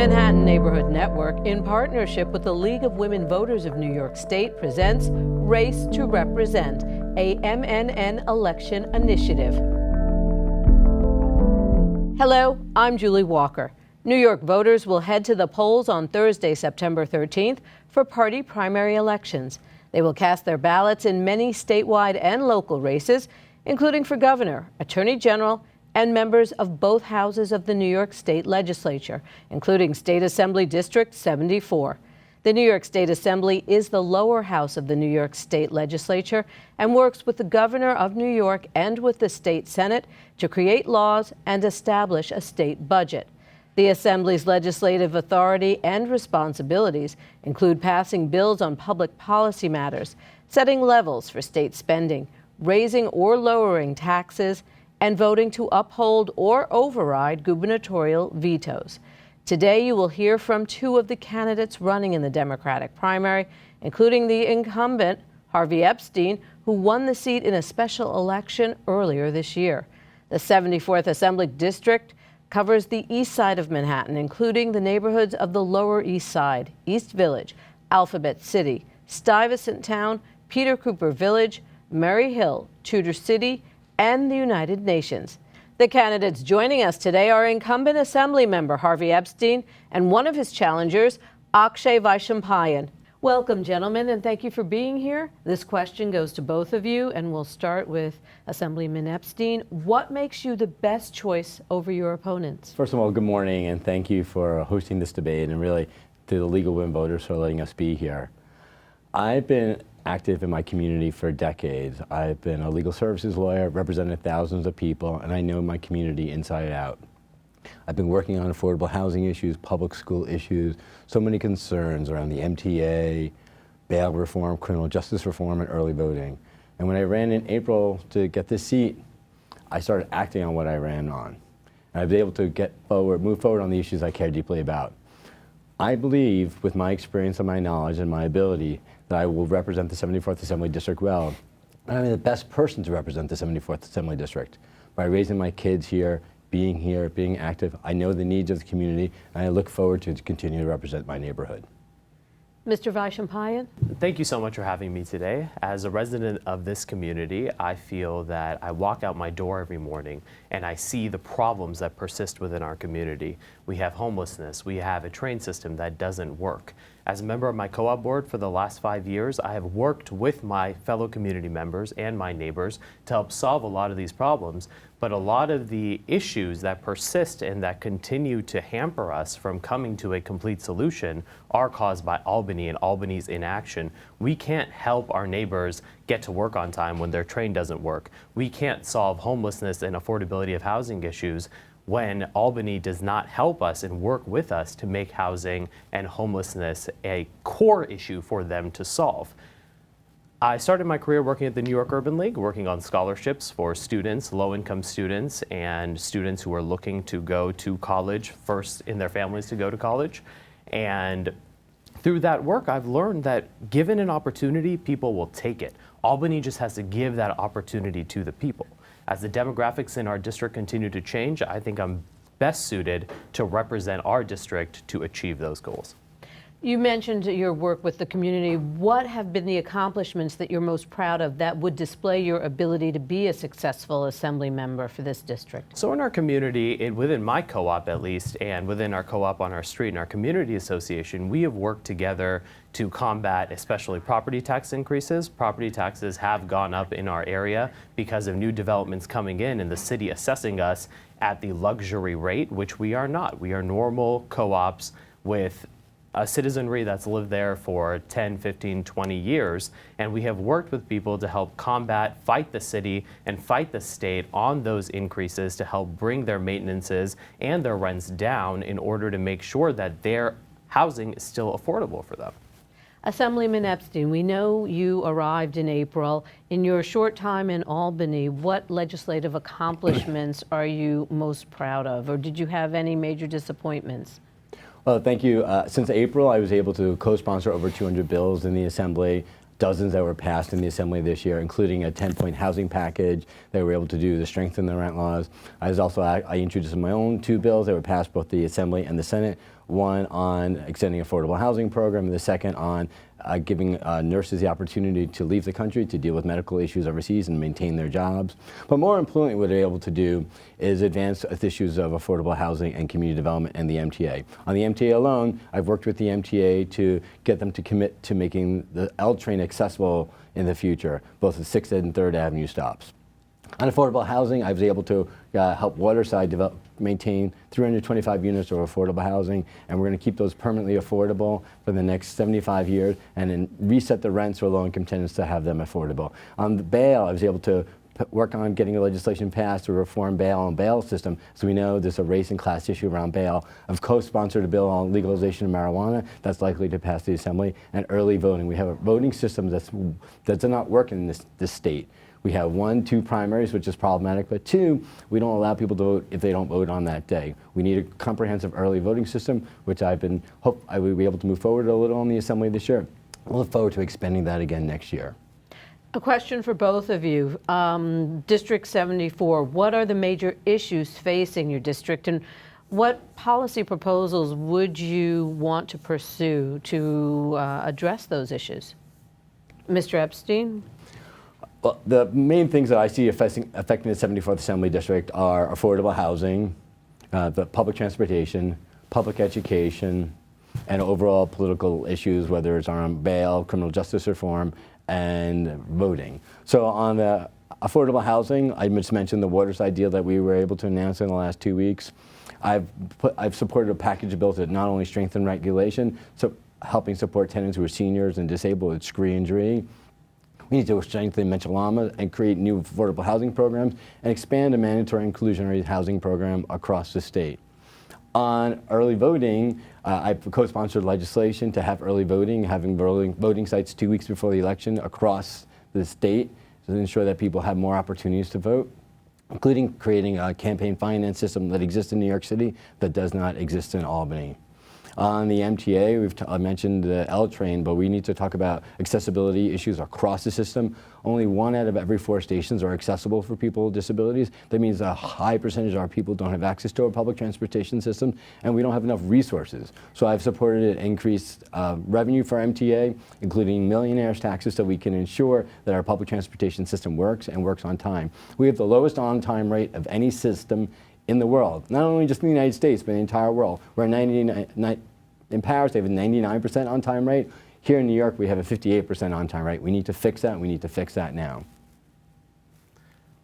Manhattan Neighborhood Network, in partnership with the League of Women Voters of New York State, presents Race to Represent, a MNN election initiative. Hello, I'm Julie Walker. New York voters will head to the polls on Thursday, September 13th for party primary elections. They will cast their ballots in many statewide and local races, including for governor, attorney general, and members of both houses of the New York State Legislature, including State Assembly District 74. The New York State Assembly is the lower house of the New York State Legislature and works with the governor of New York and with the state Senate to create laws and establish a state budget. The Assembly's legislative authority and responsibilities include passing bills on public policy matters, setting levels for state spending, raising or lowering taxes, and voting to uphold or override gubernatorial vetoes. Today, you will hear from two of the candidates running in the Democratic primary, including the incumbent, Harvey Epstein, who won the seat in a special election earlier this year. The 74th Assembly District covers the east side of Manhattan, including the neighborhoods of the Lower East Side, East Village, Alphabet City, Stuyvesant Town, Peter Cooper Village, Murray Hill, Tudor City, and the United Nations. The candidates joining us today are incumbent Assembly member Harvey Epstein and one of his challengers, Akshay Vaishampayan. Welcome, gentlemen, and thank you for being here. This question goes to both of you, and we'll start with Assemblyman Epstein. What makes you the best choice over your opponents? First of all, good morning, and thank you for hosting this debate, and really to the League of Women Voters for letting us be here. I've been active in my community for decades. I've been a legal services lawyer, represented thousands of people, and I know my community inside out. I've been working on affordable housing issues, public school issues, so many concerns around the MTA, bail reform, criminal justice reform, and early voting. And when I ran in April to get this seat, I started acting on what I ran on. And I've been able to move forward on the issues I care deeply about. I believe, with my experience and my knowledge and my ability, that I will represent the 74th Assembly District well. And I'm the best person to represent the 74th Assembly District. By raising my kids here, being active, I know the needs of the community, and I look forward to continue to represent my neighborhood. Mr. Vaishampayan? Thank you so much for having me today. As a resident of this community, I feel that I walk out my door every morning and I see the problems that persist within our community. We have homelessness, we have a train system that doesn't work. As a member of my co-op board for the last 5 years, I have worked with my fellow community members and my neighbors to help solve a lot of these problems. But a lot of the issues that persist and that continue to hamper us from coming to a complete solution are caused by Albany and Albany's inaction. We can't help our neighbors get to work on time when their train doesn't work. We can't solve homelessness and affordability of housing issues when Albany does not help us and work with us to make housing and homelessness a core issue for them to solve. I started my career working at the New York Urban League, working on scholarships for students, low-income students, and students who are looking to go to college, first in their families to go to college. And through that work, I've learned that given an opportunity, people will take it. Albany just has to give that opportunity to the people. As the demographics in our district continue to change, I think I'm best suited to represent our district to achieve those goals. You mentioned your work with the community. What have been the accomplishments that you're most proud of that would display your ability to be a successful assembly member for this district? So in our community, within my co-op at least, and within our co-op on our street and our community association, we have worked together to combat especially property tax increases. Property taxes have gone up in our area because of new developments coming in and the city assessing us at the luxury rate, which we are not. We are normal co-ops with a citizenry that's lived there for 10, 15, 20 years, and we have worked with people to help combat, fight the city, and fight the state on those increases to help bring their maintenances and their rents down in order to make sure that their housing is still affordable for them. Assemblyman Epstein, we know you arrived in April. In your short time in Albany, what legislative accomplishments are you most proud of, or did you have any major disappointments? Well, thank you. Since April, I was able to co-sponsor over 200 bills in the Assembly. dozens that were passed in the Assembly this year, including a 10-point housing package that we were able to do to strengthen the rent laws. I introduced my own 2 bills that were passed both the Assembly and the Senate, one on extending affordable housing program, and the second on giving nurses the opportunity to leave the country to deal with medical issues overseas and maintain their jobs. But more importantly, what they're able to do is advance issues of affordable housing and community development and the MTA. On the MTA alone, I've worked with the MTA to get them to commit to making the L train accessible in the future, both the 6th and 3rd Avenue stops. On affordable housing, I was able to help Waterside maintain 325 units of affordable housing, and we're going to keep those permanently affordable for the next 75 years and then reset the rents for low-income tenants to have them affordable. On the bail, I was able to work on getting the legislation passed to reform bail and bail system. So we know there's a race and class issue around bail. I've co-sponsored a bill on legalization of marijuana that's likely to pass the Assembly, and early voting. We have a voting system that's not working in this state. We have 1, 2 primaries, which is problematic, but 2, we don't allow people to vote if they don't vote on that day. We need a comprehensive early voting system, which I will be able to move forward a little in the Assembly this year. I look forward to expanding that again next year. A question for both of you. District 74, what are the major issues facing your district, and what policy proposals would you want to pursue to address those issues? Mr. Epstein? Well, the main things that I see affecting the 74th Assembly District are affordable housing, the public transportation, public education, and overall political issues, whether it's on bail, criminal justice reform, and voting. So on the affordable housing, I just mentioned the Waterside deal that we were able to announce in the last 2 weeks. I've supported a package of bills that not only strengthen regulation, so helping support tenants who are seniors and disabled with screen injury. We need to strengthen mental trauma and create new affordable housing programs and expand a mandatory inclusionary housing program across the state. On early voting, I've co-sponsored legislation to have early voting, having voting sites 2 weeks before the election across the state to ensure that people have more opportunities to vote, including creating a campaign finance system that exists in New York City that does not exist in Albany. On the MTA, I mentioned the L train, but we need to talk about accessibility issues across the system. Only 1 out of every 4 stations are accessible for people with disabilities. That means a high percentage of our people don't have access to our public transportation system, and we don't have enough resources. So I've supported an increased revenue for MTA, including millionaires' taxes, so we can ensure that our public transportation system works and works on time. We have the lowest on-time rate of any system in the world, not only just in the United States, but in the entire world. We're in Paris, they have a 99% on-time rate. Here in New York, we have a 58% on-time rate. We need to fix that, and we need to fix that now.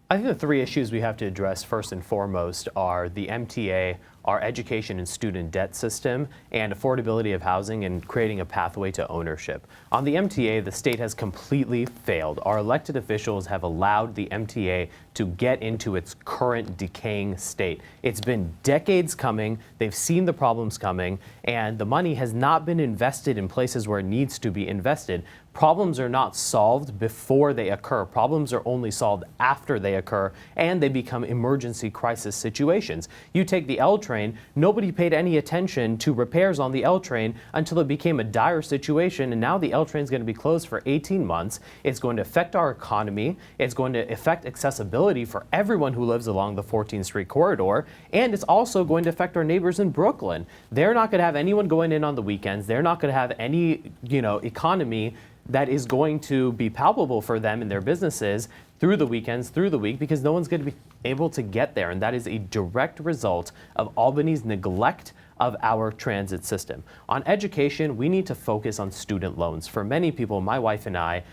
I think the 3 issues we have to address first and foremost are the MTA, our education and student debt system, and affordability of housing and creating a pathway to ownership. On the MTA, the state has completely failed. Our elected officials have allowed the MTA to get into its current decaying state. It's been decades coming, they've seen the problems coming, and the money has not been invested in places where it needs to be invested. Problems are not solved before they occur. Problems are only solved after they occur, and they become emergency crisis situations. You take the L train, nobody paid any attention to repairs on the L train until it became a dire situation, and now the L train is going to be closed for 18 months. It's going to affect our economy. It's going to affect accessibility for everyone who lives along the 14th Street corridor, and it's also going to affect our neighbors in Brooklyn. They're not going to have anyone going in on the weekends. They're not going to have any, economy that is going to be palpable for them and their businesses through the weekends, through the week, because no one's going to be able to get there. And that is a direct result of Albany's neglect of our transit system. On education, we need to focus on student loans. For many people, my wife and I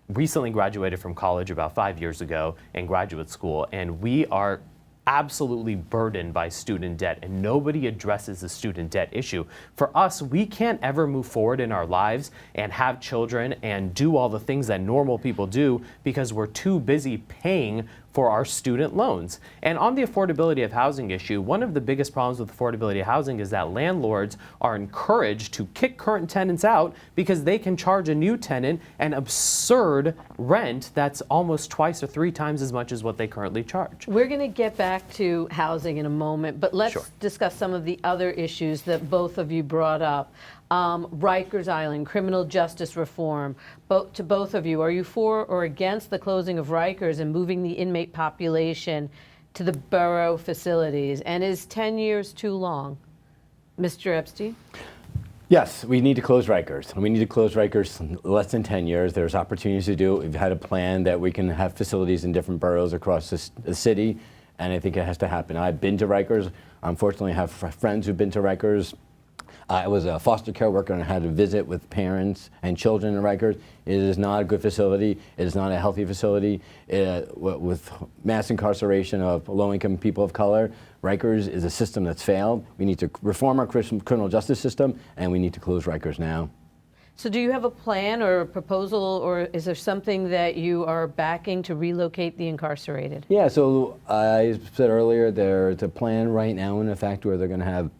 recently graduated from college about 5 years ago in graduate school, and we are absolutely burdened by student debt, and nobody addresses the student debt issue. For us, we can't ever move forward in our lives and have children and do all the things that normal people do because we're too busy paying for our student loans. And on the affordability of housing issue, one of the biggest problems with affordability of housing is that landlords are encouraged to kick current tenants out because they can charge a new tenant an absurd rent that's almost twice or 3 times as much as what they currently charge. We're going to get back to housing in a moment, but let's discuss some of the other issues that both of you brought up. Rikers Island, criminal justice reform. To both of you, are you for or against the closing of Rikers and moving the inmate population to the borough facilities? And is 10 years too long? Mr. Epstein? Yes, we need to close Rikers. We need to close Rikers in less than 10 years. There's opportunities to do it. We've had a plan that we can have facilities in different boroughs across the city, and I think it has to happen. I've been to Rikers. Unfortunately, I have friends who've been to Rikers. I was a foster care worker and I had to visit with parents and children in Rikers. It is not a good facility. It is not a healthy facility. With mass incarceration of low-income people of color, Rikers is a system that's failed. We need to reform our criminal justice system, and we need to close Rikers now. So do you have a plan or a proposal, or is there something that you are backing to relocate the incarcerated? Yeah, so I said earlier, there's a plan right now in effect where they're going to have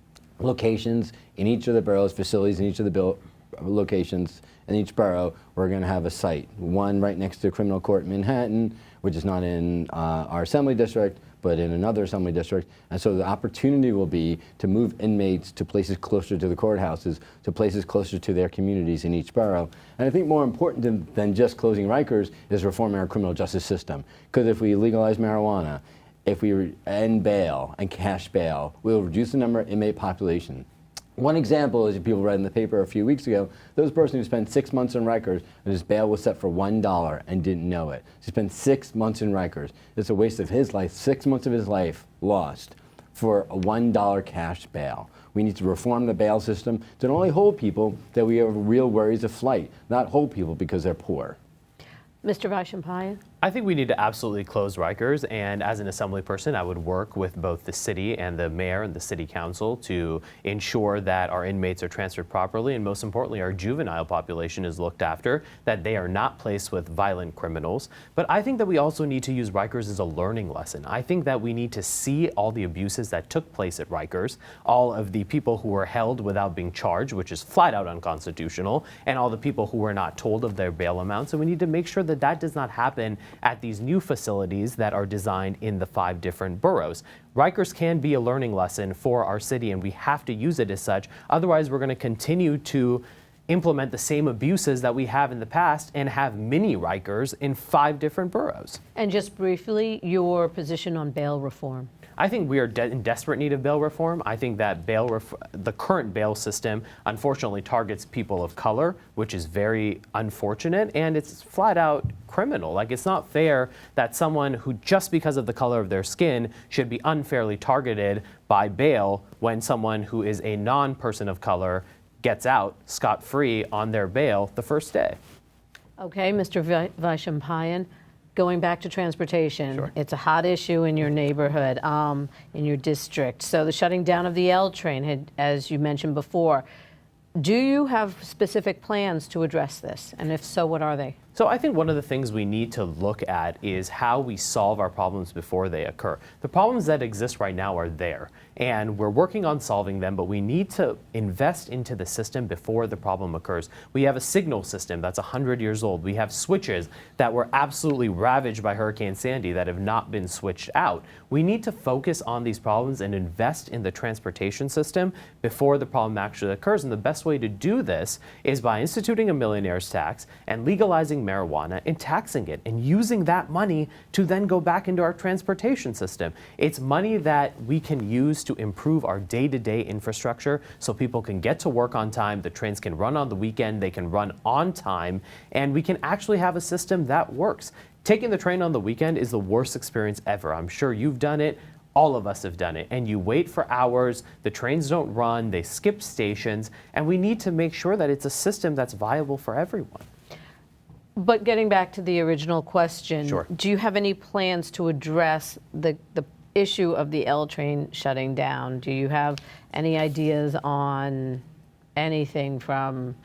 locations in each of the boroughs, facilities in each of the locations in each borough. We're going to have a site, one right next to the criminal court in Manhattan, which is not in our assembly district, but in another assembly district. And so the opportunity will be to move inmates to places closer to the courthouses, to places closer to their communities in each borough. And I think more important than just closing Rikers is reforming our criminal justice system. Because if we legalize marijuana, if we end bail and cash bail, we'll reduce the number of inmate population. One example is, people read in the paper a few weeks ago, there was a person who spent 6 months in Rikers and his bail was set for $1 and didn't know it. He spent 6 months in Rikers. It's a waste of his life, 6 months of his life lost for a $1 cash bail. We need to reform the bail system to not only hold people that we have real worries of flight, not hold people because they're poor. Mr. Vaishampayan? I think we need to absolutely close Rikers, and as an assembly person, I would work with both the city and the mayor and the city council to ensure that our inmates are transferred properly, and most importantly, our juvenile population is looked after, that they are not placed with violent criminals. But I think that we also need to use Rikers as a learning lesson. I think that we need to see all the abuses that took place at Rikers, all of the people who were held without being charged, which is flat out unconstitutional, and all the people who were not told of their bail amounts, and we need to make sure that that does not happen at these new facilities that are designed in the 5 different boroughs. Rikers can be a learning lesson for our city, and we have to use it as such. Otherwise, we're going to continue to implement the same abuses that we have in the past and have mini Rikers in 5 different boroughs. And just briefly, your position on bail reform. I think we are in desperate need of bail reform. I think that the current bail system unfortunately targets people of color, which is very unfortunate, and it's flat out criminal. Like, it's not fair that someone who, just because of the color of their skin, should be unfairly targeted by bail when someone who is a non-person of color gets out scot-free on their bail the first day. Okay, Mr. Vaishampayan. Going back to transportation, Sure. It's a hot issue in your neighborhood, in your district. So the shutting down of the L train, as you mentioned before, do you have specific plans to address this? And if so, what are they? So I think one of the things we need to look at is how we solve our problems before they occur. The problems that exist right now are there, and we're working on solving them, but we need to invest into the system before the problem occurs. We have a signal system that's 100 years old. We have switches that were absolutely ravaged by Hurricane Sandy that have not been switched out. We need to focus on these problems and invest in the transportation system before the problem actually occurs. And the best way to do this is by instituting a millionaire's tax and legalizing marijuana and taxing it and using that money to then go back into our transportation system. It's money that we can use to improve our day-to-day infrastructure so people can get to work on time, the trains can run on the weekend, they can run on time, and we can actually have a system that works. Taking the train on the weekend is the worst experience ever. I'm sure you've done it. All of us have done it. And you wait for hours, the trains don't run, they skip stations, and we need to make sure that it's a system that's viable for everyone. But getting back to the original question, Sure. Do you have any plans to address the issue of the L train shutting down? Do you have any ideas on anything from,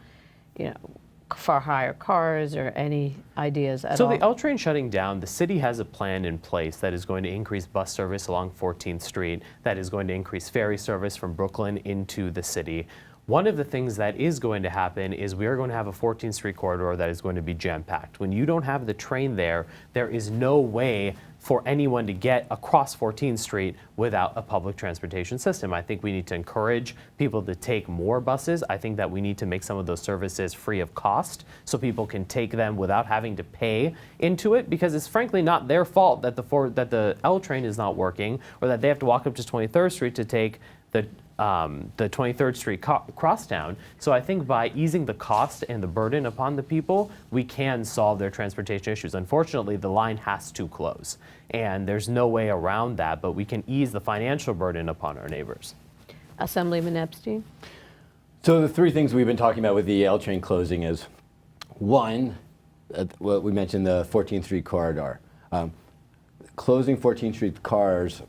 for hire cars or any ideas at all? So the L train shutting down, the city has a plan in place that is going to increase bus service along 14th Street, that is going to increase ferry service from Brooklyn into the city. One of the things that is going to happen is we are going to have a 14th Street corridor that is going to be jam-packed. When you don't have the train there, there is no way for anyone to get across 14th Street without a public transportation system. I think we need to encourage people to take more buses. I think that we need to make some of those services free of cost so people can take them without having to pay into it, because it's frankly not their fault that the L train is not working or that they have to walk up to 23rd Street to take the 23rd Street crosstown. So I think by easing the cost and the burden upon the people, we can solve their transportation issues. Unfortunately, the line has to close, and there's no way around that, but we can ease the financial burden upon our neighbors. Assemblyman Epstein? So the three things we've been talking about with the L train closing is, one, what we mentioned, the 14th Street corridor. Closing 14th Street cars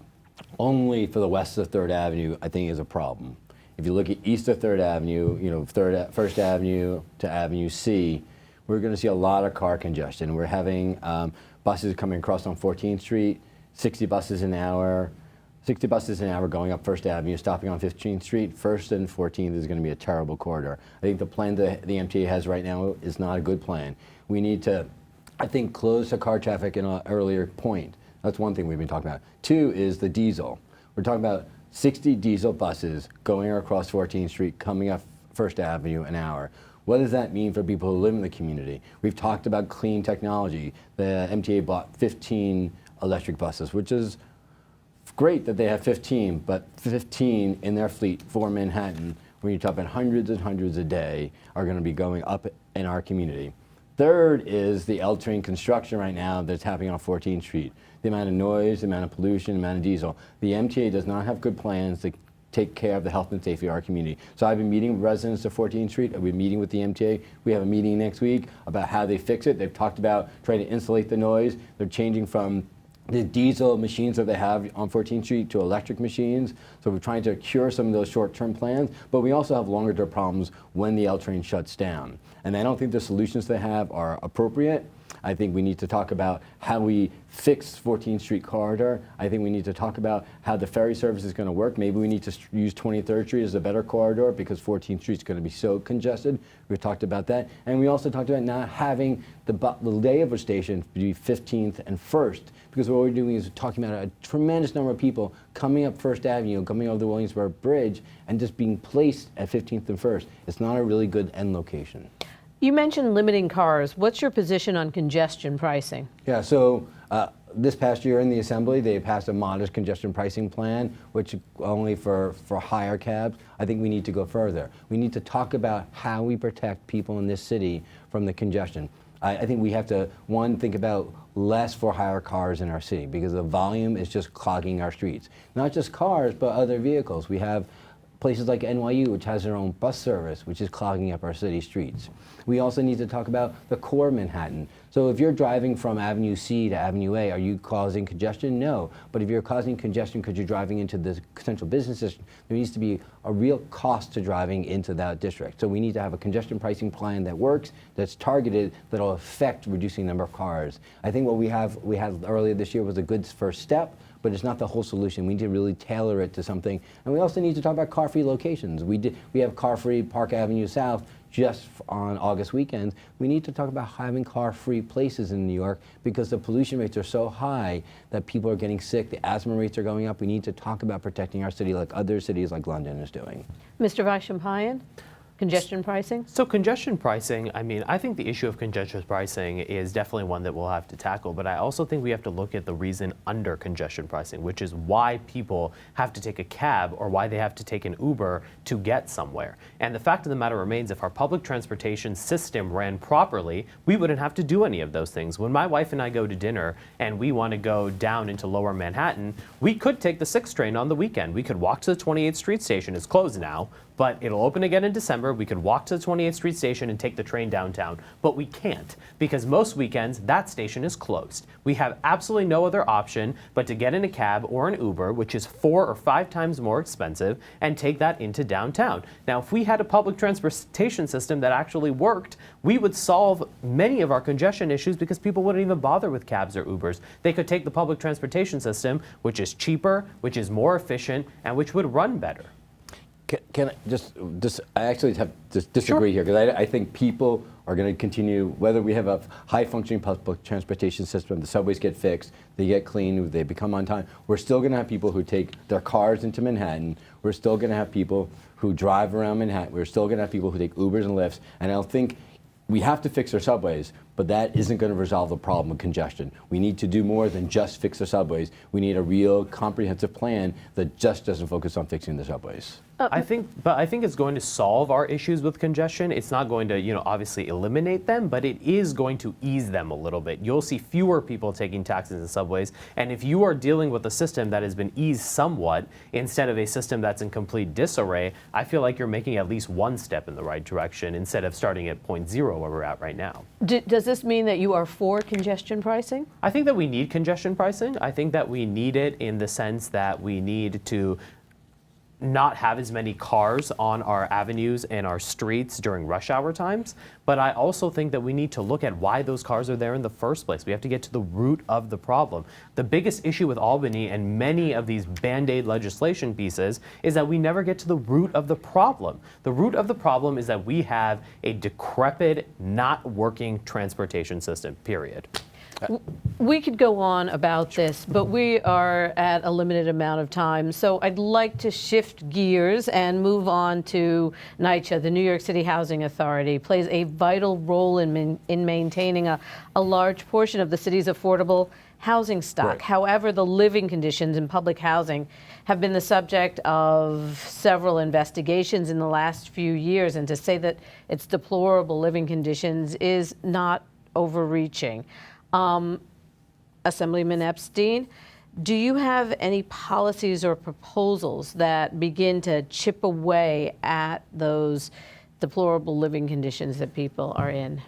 only for the west of 3rd Avenue, I think, is a problem. If you look at east of 3rd Avenue, First Avenue to Avenue C, we're going to see a lot of car congestion. We're having buses coming across on 14th Street, 60 buses an hour going up First Avenue, stopping on 15th Street. 1st and 14th is going to be a terrible corridor. I think the plan that the MTA has right now is not a good plan. We need to, I think, close the car traffic in an earlier point. That's one thing we've been talking about. Two is the diesel. We're talking about 60 diesel buses going across 14th Street, coming up First Avenue an hour. What does that mean for people who live in the community? We've talked about clean technology. The MTA bought 15 electric buses, which is great that they have 15, but 15 in their fleet for Manhattan, when you talk about hundreds and hundreds a day, are going to be going up in our community. Third is the L train construction right now that's happening on 14th Street. The amount of noise, the amount of pollution, the amount of diesel. The MTA does not have good plans to take care of the health and safety of our community. So I've been meeting with residents of 14th Street. I've been meeting with the MTA. We have a meeting next week about how they fix it. They've talked about trying to insulate the noise. They're changing from the diesel machines that they have on 14th Street to electric machines. So we're trying to cure some of those short-term plans, but we also have longer-term problems when the L train shuts down. And I don't think the solutions they have are appropriate. I think we need to talk about how we fix 14th Street corridor. I think we need to talk about how the ferry service is going to work. Maybe we need to use 23rd Street as a better corridor because 14th Street is going to be so congested. We've talked about that. And we also talked about not having the layover station be 15th and 1st, because what we're doing is talking about a tremendous number of people coming up First Avenue, coming over the Williamsburg Bridge, and just being placed at 15th and 1st. It's not a really good end location. You mentioned limiting cars. What's your position on congestion pricing? Yeah, so this past year in the Assembly, they passed a modest congestion pricing plan, which only for higher cabs. I think we need to go further. We need to talk about how we protect people in this city from the congestion. I think we have to, one, think about less for hire cars in our city because the volume is just clogging our streets. Not just cars, but other vehicles. We have places like NYU, which has their own bus service, which is clogging up our city streets. We also need to talk about the core Manhattan. So if you're driving from Avenue C to Avenue A, are you causing congestion? No. But if you're causing congestion because you're driving into the central business district, there needs to be a real cost to driving into that district. So we need to have a congestion pricing plan that works, that's targeted, that'll affect reducing the number of cars. I think what we had earlier this year was a good first step, but it's not the whole solution. We need to really tailor it to something. And we also need to talk about car-free locations. We have car-free Park Avenue South just on August weekends. We need to talk about having car-free places in New York because the pollution rates are so high that people are getting sick, the asthma rates are going up. We need to talk about protecting our city like other cities like London is doing. Mr. Vaishampayan? Congestion pricing? So congestion pricing, I think the issue of congestion pricing is definitely one that we'll have to tackle, but I also think we have to look at the reason under congestion pricing, which is why people have to take a cab or why they have to take an Uber to get somewhere. And the fact of the matter remains, if our public transportation system ran properly, we wouldn't have to do any of those things. When my wife and I go to dinner and we want to go down into lower Manhattan, we could take the 6 train on the weekend. We could walk to the 28th Street station. It's closed now, but it'll open again in December. We could walk to the 28th Street station and take the train downtown, but we can't because most weekends that station is closed. We have absolutely no other option but to get in a cab or an Uber, which is 4 or 5 times more expensive, and take that into downtown. Now, if we had a public transportation system that actually worked, we would solve many of our congestion issues because people wouldn't even bother with cabs or Ubers. They could take the public transportation system, which is cheaper, which is more efficient, and which would run better. Can I just I actually have to disagree here because I think people are going to continue, whether we have a high-functioning public transportation system, the subways get fixed, they get clean, they become on time. We're still going to have people who take their cars into Manhattan. We're still going to have people who drive around Manhattan. We're still going to have people who take Ubers and Lyfts. And I don't think we have to fix our subways, but that isn't going to resolve the problem of congestion. We need to do more than just fix the subways. We need a real comprehensive plan that just doesn't focus on fixing the subways. I think it's going to solve our issues with congestion. It's not going to, obviously eliminate them, but it is going to ease them a little bit. You'll see fewer people taking taxis and subways, and if you are dealing with a system that has been eased somewhat instead of a system that's in complete disarray, I feel like you're making at least one step in the right direction instead of starting at point zero where we're at right now. Does this mean that you are for congestion pricing? I think that we need congestion pricing. I think that we need it in the sense that we need to not have as many cars on our avenues and our streets during rush hour times. But I also think that we need to look at why those cars are there in the first place. We have to get to the root of the problem. The biggest issue with Albany and many of these Band-Aid legislation pieces is that we never get to the root of the problem. The root of the problem is that we have a decrepit, not working transportation system, period. We could go on about this, but we are at a limited amount of time. So I'd like to shift gears and move on to NYCHA. The New York City Housing Authority plays a vital role in maintaining a large portion of the city's affordable housing stock. Right. However, the living conditions in public housing have been the subject of several investigations in the last few years. And to say that it's deplorable living conditions is not overreaching. Assemblyman Epstein, do you have any policies or proposals that begin to chip away at those deplorable living conditions that people are in?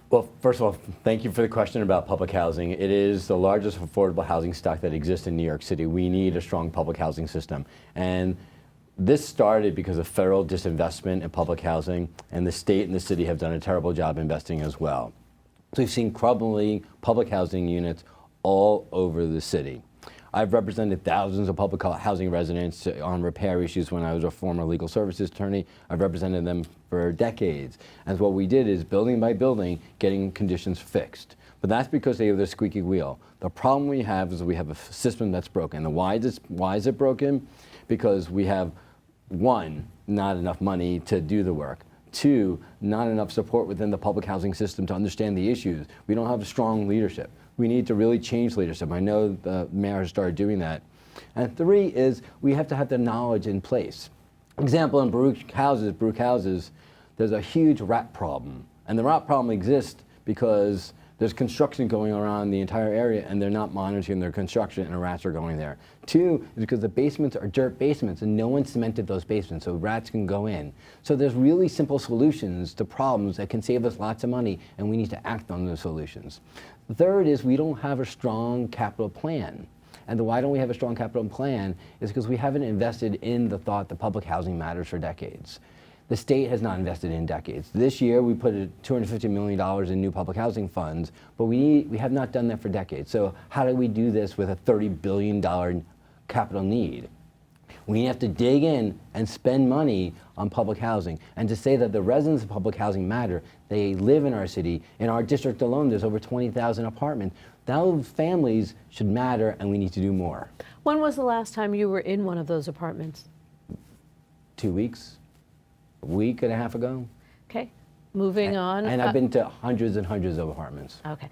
Well, first of all, thank you for the question about public housing. It is the largest affordable housing stock that exists in New York City. We need a strong public housing system. And this started because of federal disinvestment in public housing, and the state and the city have done a terrible job investing as well. So we've seen crumbling public housing units all over the city. I've represented thousands of public housing residents on repair issues when I was a former legal services attorney. I've represented them for decades. And what we did is, building by building, getting conditions fixed. But that's because they have the squeaky wheel. The problem we have is we have a system that's broken. And why is it broken? Because we have, one, not enough money to do the work. Two, not enough support within the public housing system to understand the issues. We don't have a strong leadership. We need to really change leadership. I know the mayor has started doing that. And three is we have to have the knowledge in place. Example, in Baruch houses, there's a huge rat problem. And the rat problem exists because there's construction going around the entire area and they're not monitoring their construction and the rats are going there. Two is because the basements are dirt basements and no one cemented those basements so rats can go in. So there's really simple solutions to problems that can save us lots of money, and we need to act on those solutions. The third is we don't have a strong capital plan. And why don't we have a strong capital plan is because we haven't invested in the thought that public housing matters for decades. The state has not invested in decades. This year we put $250 million in new public housing funds, but we have not done that for decades. So how do we do this with a $30 billion capital need? We have to dig in and spend money on public housing. And to say that the residents of public housing matter, they live in our city. In our district alone, there's over 20,000 apartments. Those families should matter, and we need to do more. When was the last time you were in one of those apartments? 2 weeks. A week and a half ago. Okay, moving on. And I've been to hundreds and hundreds of apartments. Okay,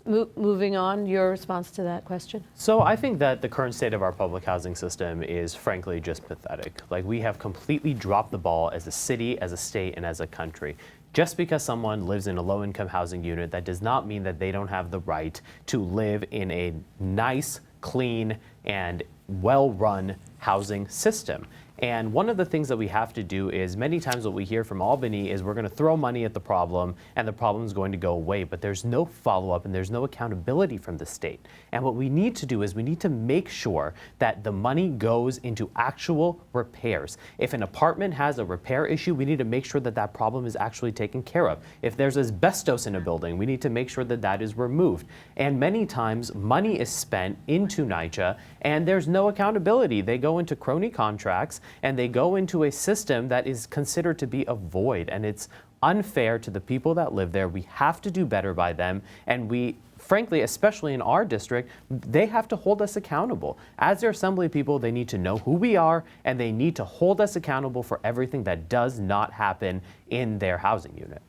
moving on, your response to that question? So I think that the current state of our public housing system is frankly just pathetic. Like, we have completely dropped the ball as a city, as a state, and as a country. Just because someone lives in a low-income housing unit, that does not mean that they don't have the right to live in a nice, clean, and well-run housing system. And one of the things that we have to do is, many times what we hear from Albany is we're going to throw money at the problem and the problem is going to go away, but there's no follow-up and there's no accountability from the state. And what we need to do is we need to make sure that the money goes into actual repairs. If an apartment has a repair issue, we need to make sure that that problem is actually taken care of. If there's asbestos in a building, we need to make sure that that is removed. And many times money is spent into NYCHA and there's no accountability. They go into crony contracts and they go into a system that is considered to be a void, and it's unfair to the people that live there. We have to do better by them, and we, frankly, especially in our district, they have to hold us accountable. As their assembly people, they need to know who we are, and they need to hold us accountable for everything that does not happen in their housing unit.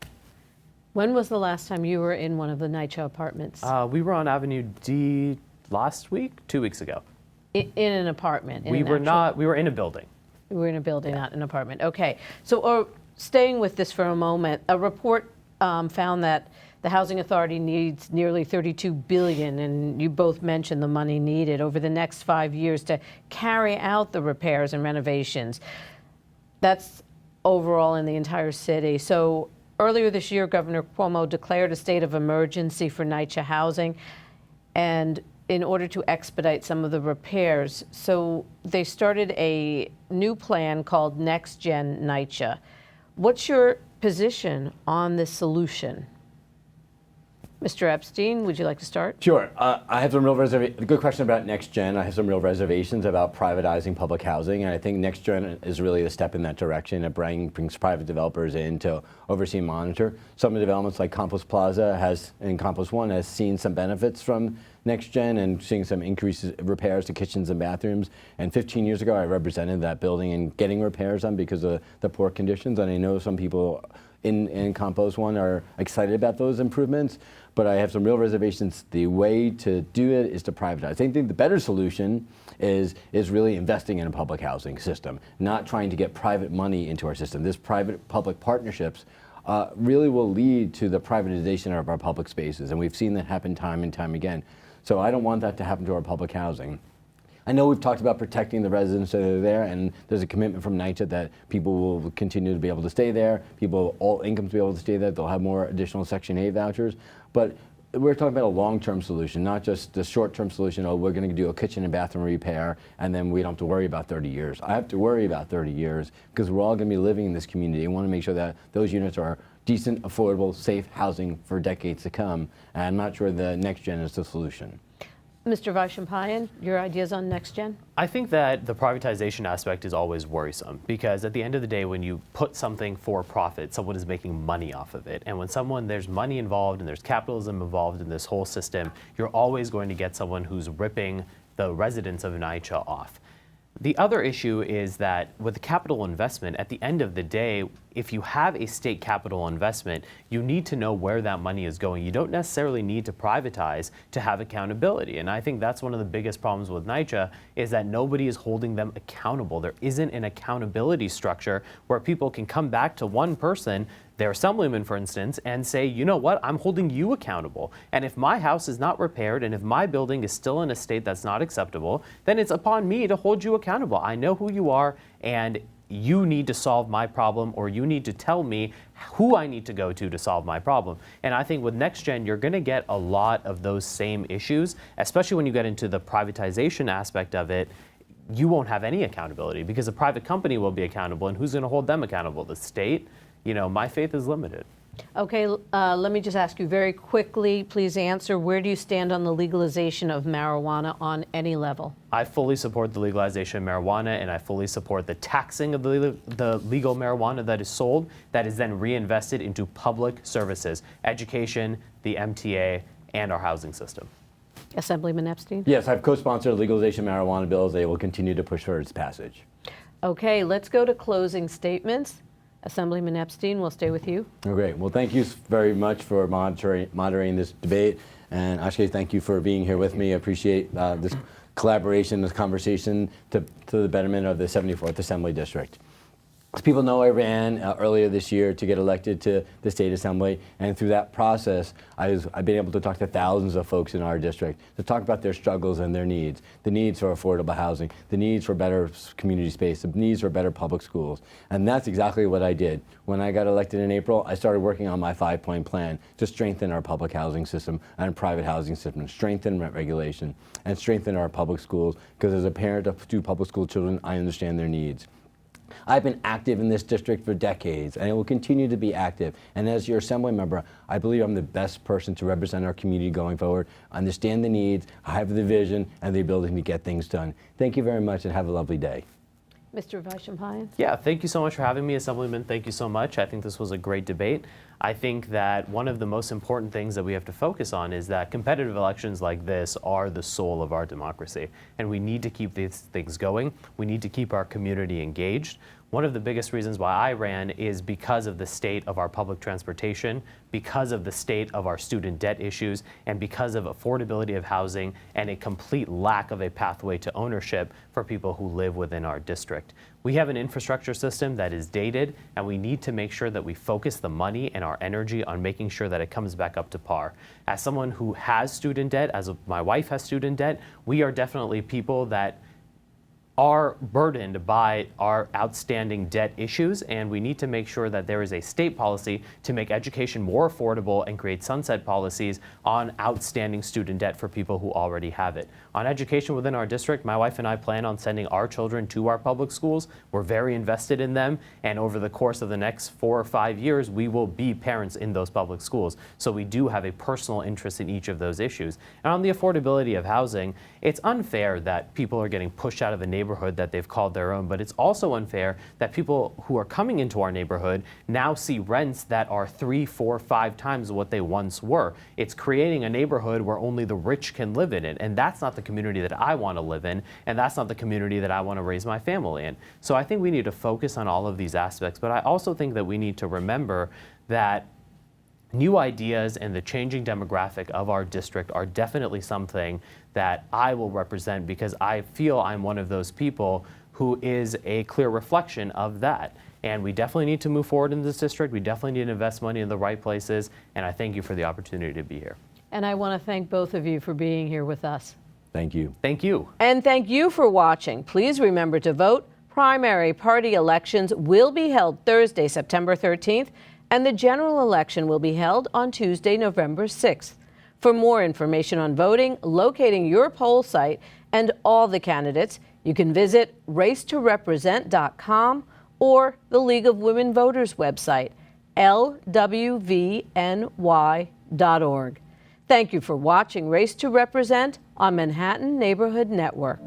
When was the last time you were in one of the NYCHA apartments? We were on Avenue D last week, 2 weeks ago. In an apartment? We were not, we were in a building. We were in a building, not an apartment. Okay. So staying with this for a moment, a report found that the Housing Authority needs nearly $32 billion, and you both mentioned the money needed over the next 5 years to carry out the repairs and renovations. That's overall in the entire city. So earlier this year, Governor Cuomo declared a state of emergency for NYCHA housing, and in order to expedite some of the repairs. So they started a new plan called Next Gen NYCHA. What's your position on this solution? Mr. Epstein, would you like to start? Sure. I have some real reservations. Good question about Next Gen. I have some real reservations about privatizing public housing, and I think Next Gen is really a step in that direction. It brings private developers in to oversee and monitor. Some of the developments like Compost Plaza and Compost One has seen some benefits from Next Gen and seeing some increases, repairs to kitchens and bathrooms. And 15 years ago, I represented that building and getting repairs done because of the poor conditions. And I know some people in Compost One are excited about those improvements, but I have some real reservations. The way to do it is to privatize. I think the better solution is really investing in a public housing system, not trying to get private money into our system. This private-public partnerships really will lead to the privatization of our public spaces, and we've seen that happen time and time again. So I don't want that to happen to our public housing. I know we've talked about protecting the residents that are there, and there's a commitment from NYCHA that people will continue to be able to stay there, people, all incomes will be able to stay there, they'll have more additional Section 8 vouchers. But we're talking about a long-term solution, not just the short-term solution, oh, we're going to do a kitchen and bathroom repair, and then we don't have to worry about 30 years. I have to worry about 30 years because we're all going to be living in this community and want to make sure that those units are decent, affordable, safe housing for decades to come, and I'm not sure the Next Gen is the solution. Mr. Vaishampayan, your ideas on Next Gen? I think that the privatization aspect is always worrisome because at the end of the day, when you put something for profit, someone is making money off of it. And when there's money involved and there's capitalism involved in this whole system, you're always going to get someone who's ripping the residents of NYCHA off. The other issue is that with the capital investment, at the end of the day, if you have a state capital investment, you need to know where that money is going. You don't necessarily need to privatize to have accountability. And I think that's one of the biggest problems with NYCHA is that nobody is holding them accountable. There isn't an accountability structure where people can come back to one person, their assemblyman, for instance, and say, you know what, I'm holding you accountable. And if my house is not repaired and if my building is still in a state that's not acceptable, then it's upon me to hold you accountable. I know who you are, and you need to solve my problem, or you need to tell me who I need to go to solve my problem. And I think with Next Gen, you're going to get a lot of those same issues, especially when you get into the privatization aspect of it. You won't have any accountability because a private company will be accountable, and who's going to hold them accountable? The state? You know, my faith is limited. Okay, let me just ask you very quickly, please answer, where do you stand on the legalization of marijuana on any level? I fully support the legalization of marijuana, and I fully support the taxing of the legal marijuana that is sold, that is then reinvested into public services, education, the MTA, and our housing system. Assemblyman Epstein? Yes, I've co-sponsored legalization of marijuana bills. They will continue to push for its passage. Okay, let's go to closing statements. Assemblyman Epstein, we'll stay with you. Okay, well, thank you very much for moderating this debate. And Akshay, thank you for being here with me. I appreciate this collaboration, this conversation to the betterment of the 74th Assembly District. As people know, I ran earlier this year to get elected to the State Assembly, and through that process, I've been able to talk to thousands of folks in our district to talk about their struggles and their needs, the needs for affordable housing, the needs for better community space, the needs for better public schools. And that's exactly what I did. When I got elected in April, I started working on my 5-point plan to strengthen our public housing system and private housing system, strengthen rent regulation, and strengthen our public schools, because as a parent of 2 public school children, I understand their needs. I've been active in this district for decades, and I will continue to be active. And as your Assembly member, I believe I'm the best person to represent our community going forward, understand the needs, I have the vision, and the ability to get things done. Thank you very much, and have a lovely day. Mr. Vaishampayan? Yeah, thank you so much for having me, Assemblyman. Thank you so much. I think this was a great debate. I think that one of the most important things that we have to focus on is that competitive elections like this are the soul of our democracy, and we need to keep these things going. We need to keep our community engaged. One of the biggest reasons why I ran is because of the state of our public transportation, because of the state of our student debt issues, and because of affordability of housing and a complete lack of a pathway to ownership for people who live within our district. We have an infrastructure system that is dated, and we need to make sure that we focus the money and our energy on making sure that it comes back up to par. As someone who has student debt, as my wife has student debt, we are definitely people that are burdened by our outstanding debt issues, and we need to make sure that there is a state policy to make education more affordable and create sunset policies on outstanding student debt for people who already have it. On education within our district, my wife and I plan on sending our children to our public schools. We're very invested in them, and over the course of the next 4 or 5 years, we will be parents in those public schools. So we do have a personal interest in each of those issues. And on the affordability of housing, it's unfair that people are getting pushed out of a neighborhood that they've called their own, but it's also unfair that people who are coming into our neighborhood now see rents that are 3, 4, 5 times what they once were. It's creating a neighborhood where only the rich can live in it, and that's not the community that I want to live in, and that's not the community that I want to raise my family in. So I think we need to focus on all of these aspects, but I also think that we need to remember that new ideas and the changing demographic of our district are definitely something that I will represent, because I feel I'm one of those people who is a clear reflection of that. And we definitely need to move forward in this district. We definitely need to invest money in the right places. And I thank you for the opportunity to be here. And I want to thank both of you for being here with us. Thank you. Thank you. And thank you for watching. Please remember to vote. Primary party elections will be held Thursday, September 13th, and the general election will be held on Tuesday, November 6th. For more information on voting, locating your poll site, and all the candidates, you can visit racetorepresent.com or the League of Women Voters website, lwvny.org. Thank you for watching Race to Represent on Manhattan Neighborhood Network.